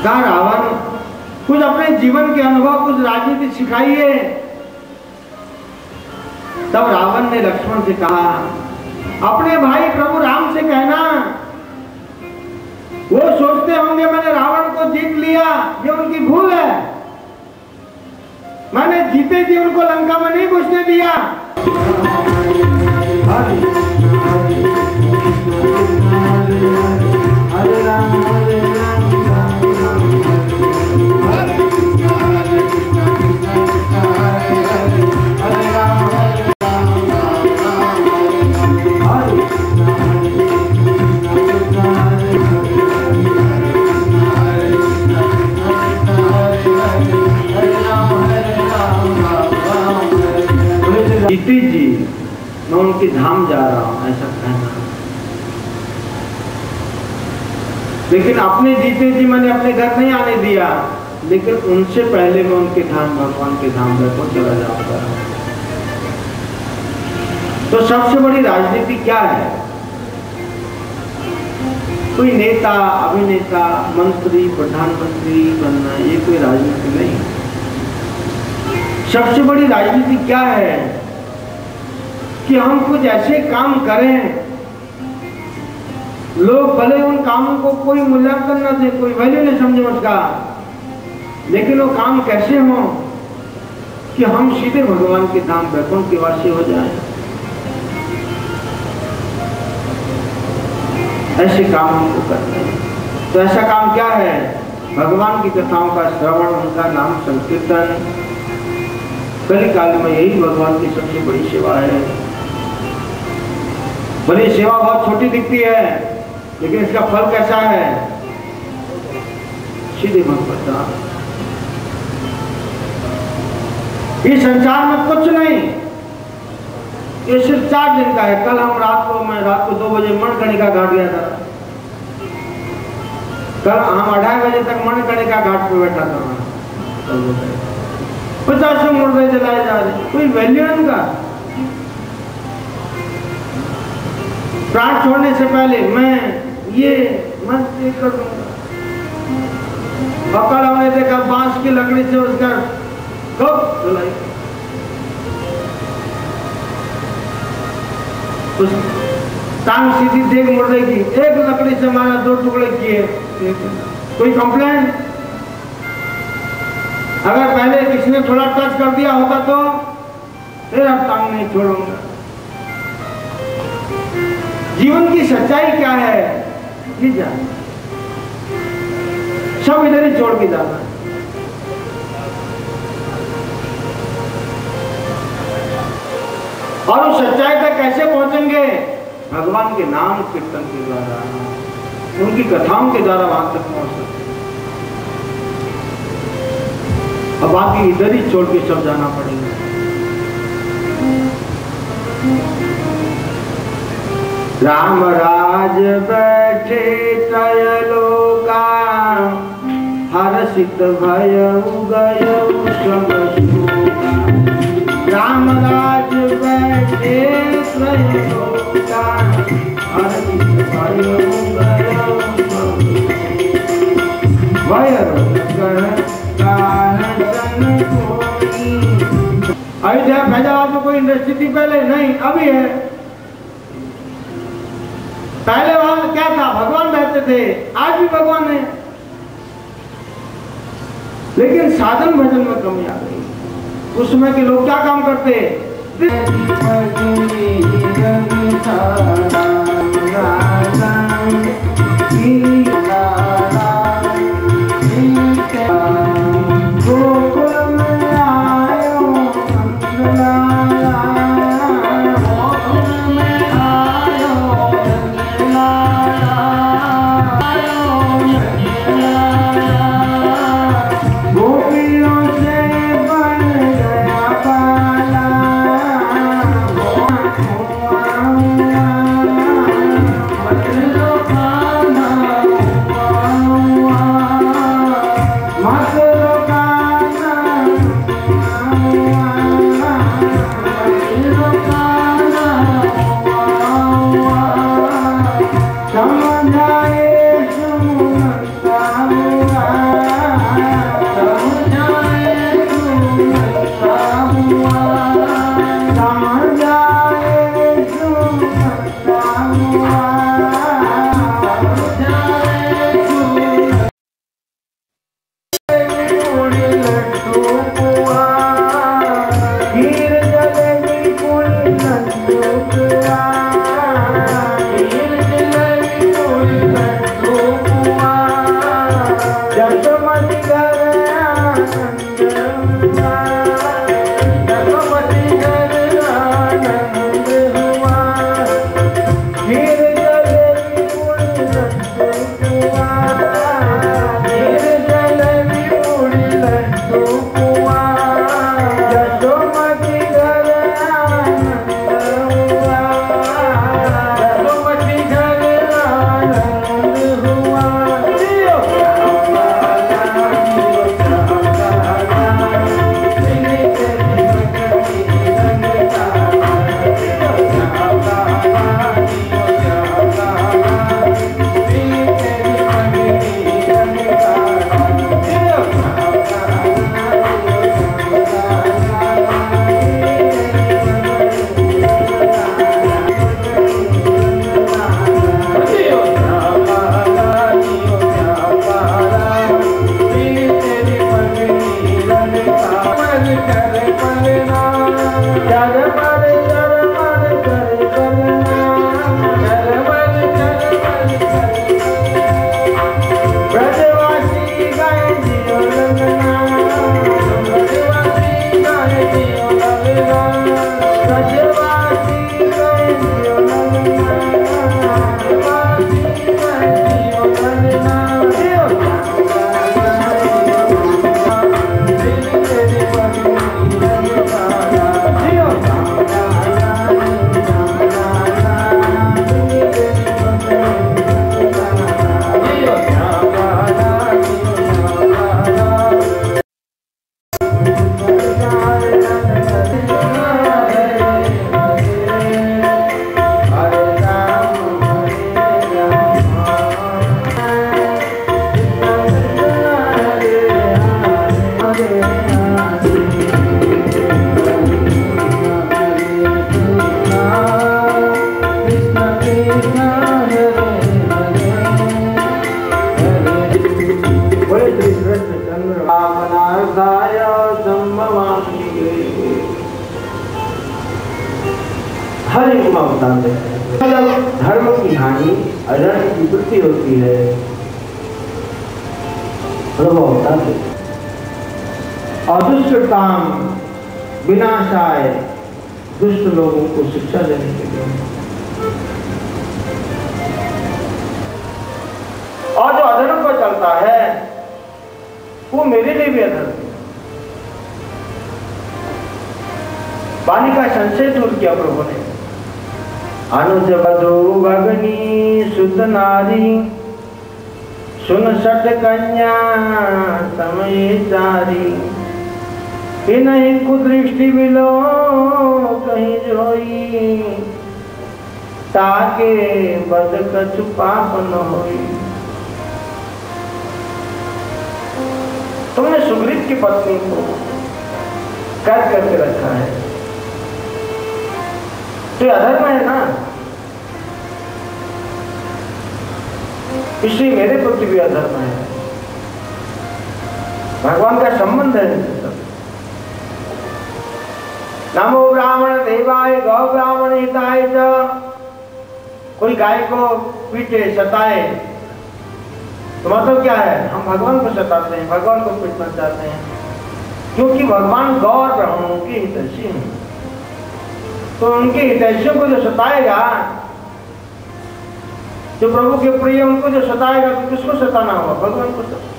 कहा रावण कुछ अपने जीवन के अनुभव, कुछ राजनीति सिखाइए। तब रावण ने लक्ष्मण से कहा, अपने भाई प्रभु राम से कहना, वो सोचते होंगे मैंने रावण को जीत लिया, ये उनकी भूल है। मैंने जीते जी उनको लंका में नहीं घुसने दिया। हरे राम हरे राम जीते जी मैं उनके धाम जा रहा हूं, ऐसा कहना। लेकिन अपने जीते जी मैंने अपने घर नहीं आने दिया, लेकिन उनसे पहले मैं उनके धाम, भगवान के धाम पर चला जाऊंगा। तो सबसे बड़ी राजनीति क्या है? कोई नेता, अभिनेता, मंत्री, प्रधानमंत्री बनना, ये कोई राजनीति नहीं। सबसे बड़ी राजनीति क्या है कि हम कुछ ऐसे काम करें, लोग भले उन कामों को कोई मूल्यांकन न दे, कोई वैल्यू नहीं समझे उसका, लेकिन वो काम कैसे हो कि हम सीधे भगवान के धाम वैकुंठ के वासी हो जाएं। ऐसे काम हमको करते हैं। तो ऐसा काम क्या है? भगवान की कथाओं का श्रवण, उनका नाम संकीर्तन। कली काल में यही भगवान की सबसे बड़ी सेवा है। भले सेवा बहुत छोटी दिखती है, लेकिन इसका फल कैसा है? सीधे भगवत धाम। इस संसार में कुछ नहीं, ये सिर्फ 4 दिन का है। कल हम मैं रात को 2 बजे मणिकर्णिका घाट गया था। कल हम 2:30 बजे तक मणिकर्णिका घाट पे बैठा था। 50 मुर्दे जलाए जा रहे, कोई वैल्यू है उनका? प्राण छोड़ने से पहले मैं कर दूंगा। बकल हमने देखा बांस की लकड़ी से उसका कब जलाई, उस टांग सीधी देख मुर्दे की, एक लकड़ी से मारा, 2 टुकड़े किए, कोई कंप्लेंट? अगर पहले किसी ने थोड़ा टच कर दिया होता तो फिर अब टांग नहीं छोड़ूंगा। जीवन की सच्चाई क्या है ये जान, सब इधर ही छोड़ के जाना है। और उस सच्चाई तक कैसे पहुंचेंगे? भगवान के नाम कीर्तन के द्वारा, उनकी कथाओं के द्वारा वहां तक पहुंच सकते। अब बाकी इधर ही छोड़ के सब जाना पड़ेगा। राम राज बैठे त्रयलोका, हर्षित भयउ गयउ सब शोका। राम राज बैठे त्रयलोका, हर्षित भयउ गयउ सब अयोध्या फैजाबाद में कोई इंडस्ट्री थी पहले? नहीं, अभी है। पहले वहां क्या था? भगवान रहते थे, आज भी भगवान है, लेकिन साधन भजन में कमी आ गई। उस समय के लोग क्या काम करते? यशोमती घर आनंद हुआ, यशोमती घर आनंद हुआ, खीर जलेबी पूरी लड्डू हुआ, खीर जलेबी पूरी लड्डू हुआ, यशोमती घर आनंद हुआ, यशोमती घर आनंद हुआ। हर एक में अवतार देते हैं। जब धर्म की हानि अधर्म की वृद्धि होती है प्रभु अवतार देते हैं। और दुष्ट काम विनाशाय दुष्ट लोगों को शिक्षा देने के लिए, और जो अधर्म पर चलता है वो मेरे लिए भी अधर्म है। वाणी का संशय दूर किया प्रभु ने। अनुज बधो भगनी सुत नारी, सुन सट कन्या समय चारी, नहीं कुदृष्टि मिलो कहीं जोई, ताके बद कछु पाप न होई। तुमने सुग्रीव की पत्नी को कैद करके रखा है, तो अधर्म है ना, इसलिए मेरे प्रति भी अधर्म है। भगवान का संबंध है इनसे सब। नमो ब्राह्मण देवाय गौ ब्राह्मण हिताय च। कोई गाय को पीटे सताए तो मतलब क्या है, हम भगवान को सताते हैं, भगवान को पीटना चाहते हैं, क्योंकि भगवान गौ और ब्राह्मणों के हितैषी हैं। तो उनके हितैषियों को जो सताएगा, जो प्रभु के प्रिय उनको जो सताएगा, तो किसको सताना होगा? भगवान को सताना।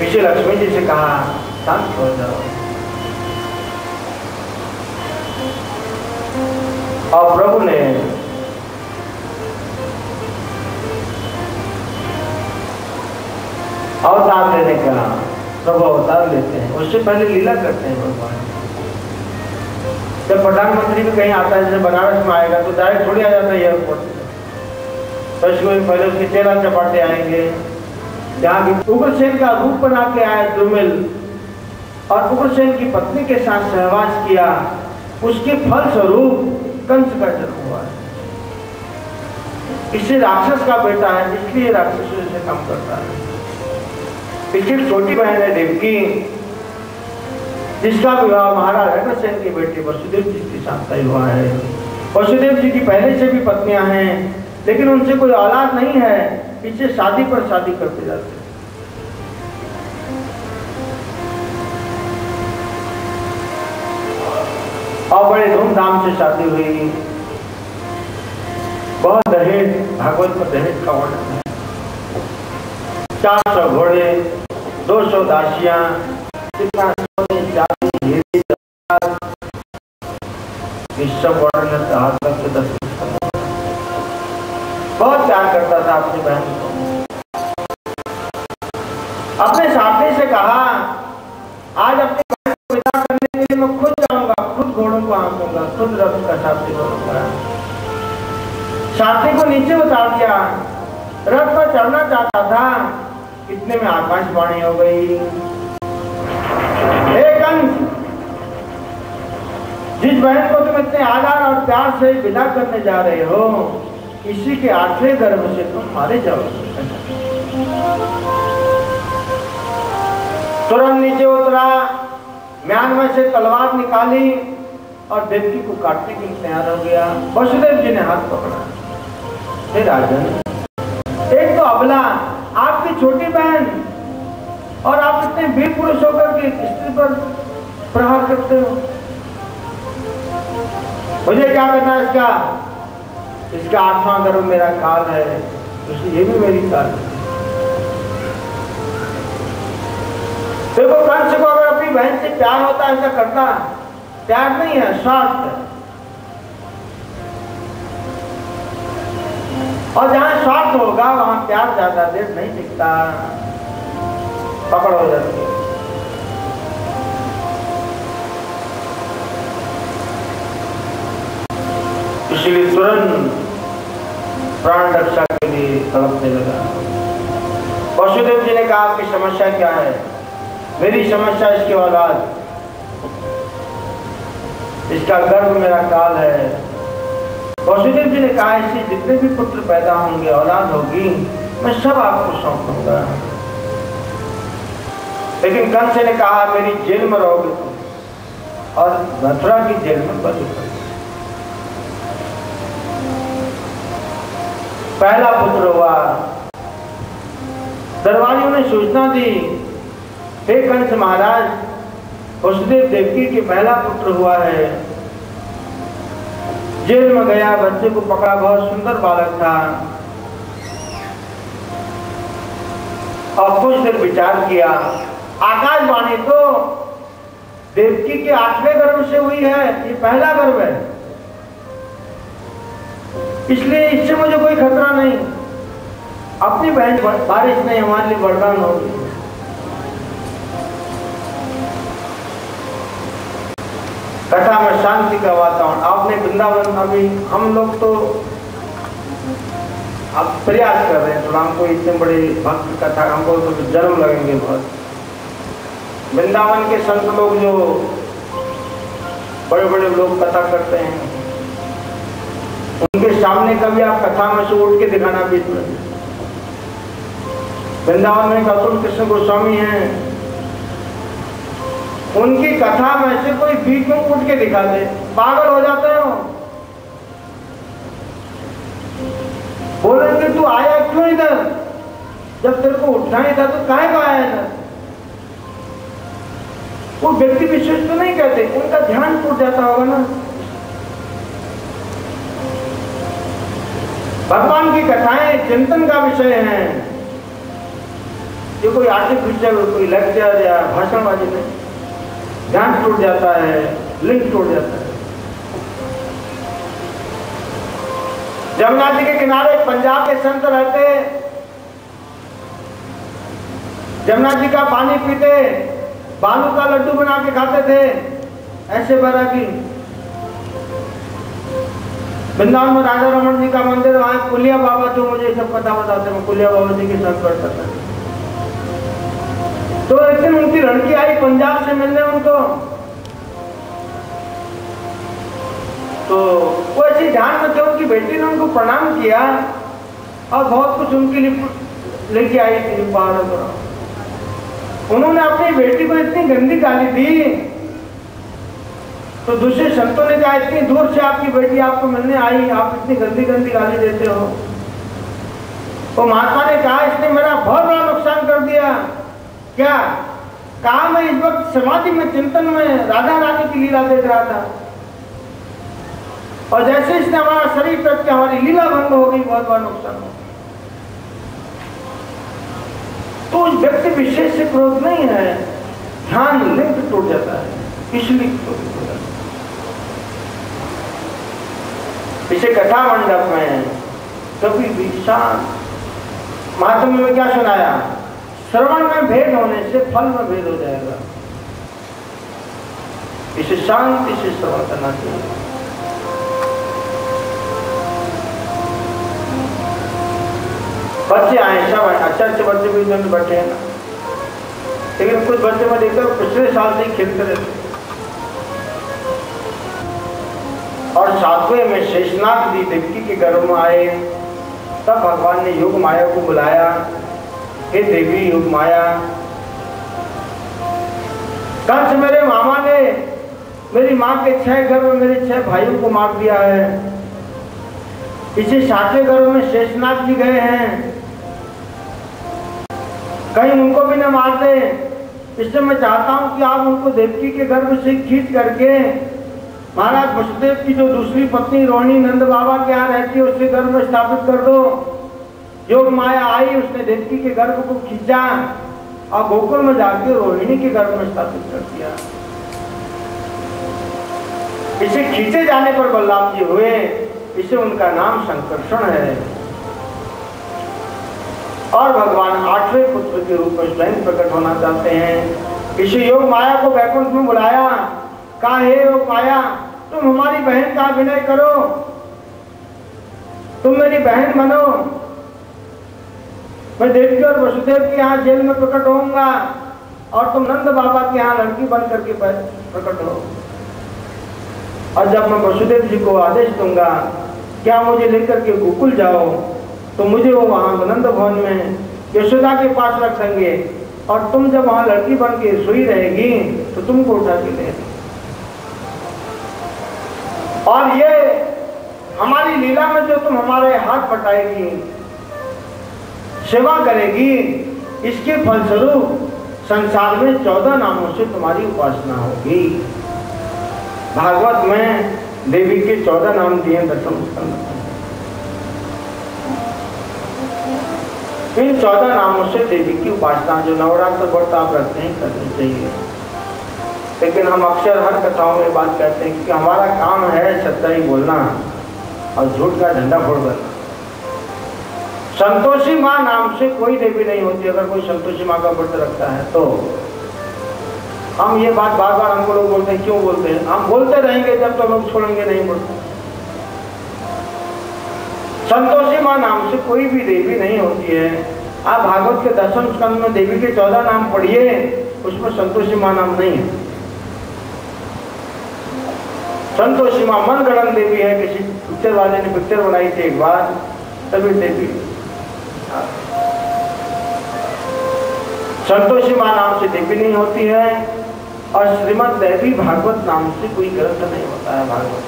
इसे लक्ष्मी जी से कहा शांत हो जाओ, और प्रभु ने अवतार लेने का, प्रभु अवतार लेते हैं, उससे पहले लीला करते हैं भगवान। जब प्रधानमंत्री भी कहीं आता है, जैसे बनारस में आएगा तो डायरेक्ट थोड़ी आ जाता है एयरपोर्ट से, तो पहले उसके 13 चपाटे आएंगे। जहाँ की उग्रसेन का रूप बना के आए द्रुमिल, और उग्रसेन की पत्नी के साथ सहवास किया, उसके फल स्वरूप कंस का जन्म हुआ। इससे राक्षस का बेटा है, इसलिए राक्षसों से काम करता है। इसकी छोटी बहन है देवकी, जिसका विवाह महाराज अग्रसेन की बेटे वसुदेव जी के साथ तय हुआ है। वसुदेव जी की पहले से भी पत्नियां हैं, लेकिन उनसे कोई औलाद नहीं है, पीछे शादी पर शादी करते जाते हैं। और बड़े धूमधाम से शादी हुई, बहुत दहेज, भागवत में दहेज का वर्णन है। 400 घोड़े, 200 दासियां, कितना सोने चांदी हीरे सब वर्णन हाथ तक से 10 बहुत प्यार करता था अपनी बहन को। अपने साथी से कहा आज अपनी बहन को विदा करने के लिए मैं खुद जाऊंगा, खुद घोड़ों को आंकूंगा, खुद रथ का साथी बनूंगा। साथी को नीचे उतार दिया, रथ पर चढ़ना चाहता था, इतने में आकाशवाणी हो गई, हे कंस, जिस बहन को तुम इतने आदर और प्यार से विदा करने जा रहे हो, इसी के 8वें गर्भ से तुम मारे जाओगे। तुरंत नीचे उतरा, म्यान में से तलवार निकाली और देवकी को काटने के लिए तैयार हो गया। वसुदेव जी ने हाथ पकड़ा, हे राजन, एक तो अबला, आपकी छोटी बहन, और आप इतने वीर पुरुष होकर के स्त्री पर प्रहार करते हो। मुझे क्या करना है इसका 8वां गर्भ मेरा काल है, इसलिए ये भी मेरी काल है। देखो कंस को अगर अपनी बहन से प्यार होता है, ऐसा करता, प्यार नहीं है, स्वार्थ है। और जहां स्वार्थ होगा वहां प्यार ज्यादा देर नहीं टिकता, पकड़ हो जाती है। इसलिए तुरंत प्राण रक्षा के लिए तड़पने लगा। वसुदेव जी ने कहा आपकी समस्या क्या है? मेरी समस्या इसकी औलाद, इसका गर्भ मेरा काल है। वसुदेव जी ने कहा इससे जितने भी पुत्र पैदा होंगे, औलाद होगी, मैं सब आपको सौंप दूंगा। लेकिन कंस ने कहा मेरी जेल में रहोगे तुम, और मथुरा की जेल में बंद करोगे। पहला पुत्र हुआ, दरबारियों ने सूचना दी, हे कंस महाराज, वसुदेव देवकी के पहला पुत्र हुआ है। जेल में गया, बच्चे को पकड़ा, बहुत सुंदर बालक था, और कुछ देर विचार किया। आकाशवाणी तो देवकी के 8वें गर्भ से हुई है, ये पहला गर्भ है, इसलिए इससे मुझे कोई खतरा नहीं। अपनी बहन बारिश नहीं हमारे लिए वरदान होगी। कथा में शांति का वातावरण। आपने वृंदावन, अभी हम लोग तो अब प्रयास कर रहे हैं, तो हमको इतने बड़े भक्त कथा, हमको तो जन्म लगेंगे बहुत। वृंदावन के संत लोग जो बड़े बड़े लोग कथा करते हैं, उनके सामने कभी आप कथा में से उठ के दिखाना बीच में। वृंदावन में अतुल कृष्ण गोस्वामी हैं, उनकी कथा में से कोई बीच में उठ के दिखा दे, पागल हो जाते हो। बोलेंगे तू आया क्यों इधर, जब तेरे को उठना ही था तो काहे को आया इधर? वो व्यक्ति विशेष तो नहीं कहते, उनका ध्यान टूट जाता होगा ना। भगवान की कथाएं चिंतन का विषय हैं, ये कोई आर्टिफिशियल कोई लेक्चर या भाषणबाजी नहीं। ध्यान टूट जाता है, लिंक टूट जाता है। जमुना जी के किनारे पंजाब के संत रहते, जमुना जी का पानी पीते, बालू का लड्डू बना के खाते थे, ऐसे बैरागी। वृंदावन में राजा रमन जी का मंदिर, वहां कुलिया बाबा, जो मुझे सब पता बताते हैं, कुलिया बाबा जी के साथ बैठता था। तो एक दिन उनकी लड़की आई पंजाब से मिलने उनको, तो वो ऐसी ध्यान में थे, उनकी बेटी ने उनको प्रणाम किया और बहुत कुछ उनके लिए लेके आई थी। उन्होंने अपनी बेटी को इतनी गंदी गाली दी, तो दूसरे संतों ने कहा इतनी दूर से आपकी बेटी आपको मिलने आई, आप इतनी गंदी गंदी गाली देते हो। वो महात्मा ने कहा इसने मेरा बहुत बड़ा नुकसान कर दिया। क्या कहा? मैं इस वक्त समाधि में चिंतन में राधा रानी की लीला देख रहा था और जैसे इसने हमारा शरीर तक के हमारी लीला भंग हो गई, बहुत बड़ा नुकसान हो गया। तो उस व्यक्ति विशेष से क्रोध नहीं है, ध्यान लिंक टूट जाता है, इसलिए क्रोध हो जाता है। इसे कथा मंडप में कभी भी शांत, महात्मा में क्या सुनाया? श्रवण में भेद होने से फल में भेद हो जाएगा, इसे शांति से श्रवण करना चाहिए। बच्चे आए सब अच्छे अच्छे बच्चे भी इधर बैठे हैं ना, लेकिन कुछ बच्चे में देखकर पिछले साल से ही खेलते रहते। और 7वें में शेषनाग जी देवकी के गर्भ में आए, तब भगवान ने योग माया को बुलाया, हे देवी योग माया। कंस मेरे मामा ने मेरी माँ के 6 गर्भ मेरे 6 भाइयों को मार दिया है, इसे 7वें गर्भ में शेषनाग जी गए हैं, कहीं उनको भी न मार दे। इसलिए मैं चाहता हूं कि आप उनको देवकी के गर्भ से खींच करके महाराज वसुदेव की जो दूसरी पत्नी रोहिणी नंद बाबा के यहाँ रहती है उसके गर्भ में स्थापित कर दो। योग माया आई, उसने देवकी के गर्भ को खींचा और गोकुल में जाकर रोहिणी के गर्भ में स्थापित कर दिया। इसे खींचे जाने पर बलराम जी हुए, इसे उनका नाम संकर्षण है। और भगवान 8वें पुत्र के रूप में स्वयं प्रकट होना चाहते हैं। इसे योग माया को वैकुंठ में बुलाया, कहा हे योग माया तुम हमारी बहन का अभिनय करो, तुम मेरी बहन बनो, मैं देवकी और वसुदेव के यहाँ जेल में प्रकट होऊंगा और तुम नंद बाबा के यहाँ लड़की बन करके प्रकट हो। और जब मैं वसुदेव जी को आदेश दूंगा क्या मुझे लेकर के गोकुल जाओ, तो मुझे वो वहां नंद भवन में यशोदा के पास रख देंगे और तुम जब वहां लड़की बन के सोई रहेगी तो तुमको उठा के ले। और ये हमारी लीला में जो तुम हमारे हाथ बटाएगी, सेवा करेगी, इसके फलस्वरूप संसार में 14 नामों से तुम्हारी उपासना होगी। भागवत में देवी के 14 नाम दिए 10वें स्कंद। इन 14 नामों से देवी की उपासना जो नवरात्र व्रत आप रखते हैं करनी चाहिए। लेकिन हम अक्सर हर कथाओं में बात कहते हैं कि हमारा काम है सच्चाई बोलना और झूठ का झंडा फोड़ देना। संतोषी माँ नाम से कोई देवी नहीं होती। अगर कोई संतोषी माँ का व्रत रखता है तो हम ये बात बार बार हमको लोग बोलते हैं, क्यों बोलते हैं? हम बोलते रहेंगे जब तो लोग छोड़ेंगे नहीं बोलते। संतोषी माँ नाम से कोई भी देवी नहीं होती है। आप भागवत के 10वें स्कंद में देवी के 14 नाम पढ़िए, उसमें संतोषी माँ नाम नहीं है। संतोषी माँ मनगढ़ंत देवी है। किसी पिक्चर वाले ने पिक्चर बनाई थी एक बार, तभी देवी संतोषी माँ नाम से देवी नहीं होती है। और श्रीमद् देवी भागवत नाम से कोई ग्रंथ नहीं होता है। भागवत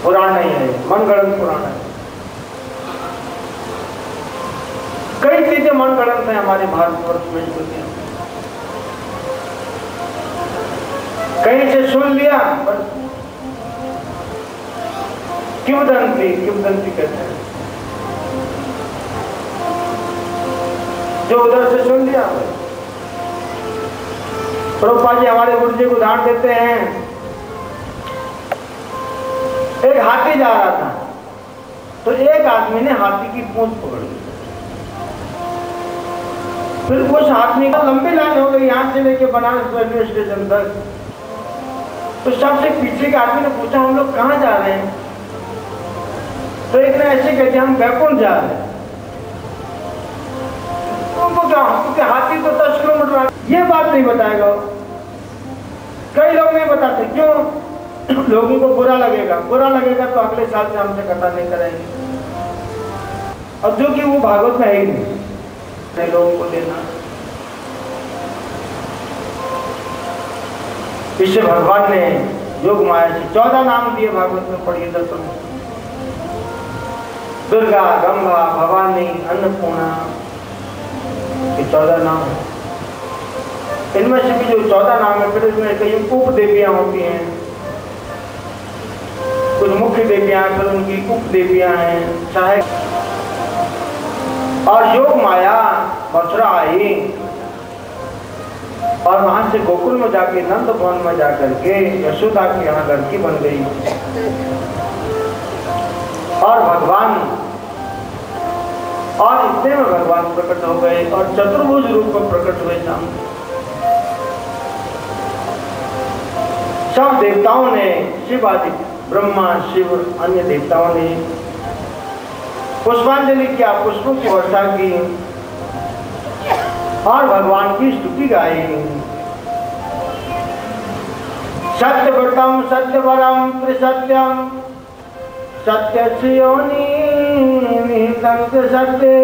पुराण नहीं है, मनगढ़ंत पुराण है। कई चीजें मनगढ़ंत है हमारे भारतवर्ष में, कहीं से सुन लिया बस किंवदंती कहते हैं, जो उधर से सुन लिया। प्रभुपाद जी हमारे गुरु जी को उदाहरण देते हैं, एक हाथी जा रहा था तो एक आदमी ने हाथी की पूंछ पकड़ ली। फिर उस आदमी का लंबी लाइन हो गई यहाँ से लेके बनारस रेलवे स्टेशन तक। तो सबसे पीछे के आदमी ने पूछा हम लोग कहाँ जा रहे हैं? तो एक ने ऐसे कहते हम वैकुंठ जा रहे हैं। उनको क्या, क्योंकि हाथी तो 10 किलोमीटर, ये बात नहीं बताएगा। कई लोग नहीं बताते, क्यों? लोगों को बुरा लगेगा तो अगले साल से हमसे कथा नहीं करेंगे। और जो कि वो भागवत में है ही नहीं लोगों को देना। इससे भगवान ने योग माया से 14 नाम दिए। भागवत में पढ़िए 10 दुर्गा, गंगा, भवानी, अन्नपूर्णा, ये 14 नाम है। इनमें से भी जो 14 नाम है, फिर इसमें कई उप देवियां होती हैं, कुछ मुख्य देवियां, फिर उनकी उप देवियां हैं, चाहे। और योग माया मथुरा आई और वहां से गोकुल में जाके नंद भवन में जाकर के यशोदा के यहाँ लड़की बन गई और भगवान, और इतने में भगवान प्रकट हो गए और चतुर्भुज रूप में प्रकट हुए सामने। सब देवताओं ने, शिव आदि, ब्रह्मा, शिव, अन्य देवताओं ने पुष्पांजलि किया, पुष्पों की वर्षा की और भगवान की स्तुति गाई। सत्यव्रतम सत्यवरम त्रिसत्यम सत्य योनि सत्य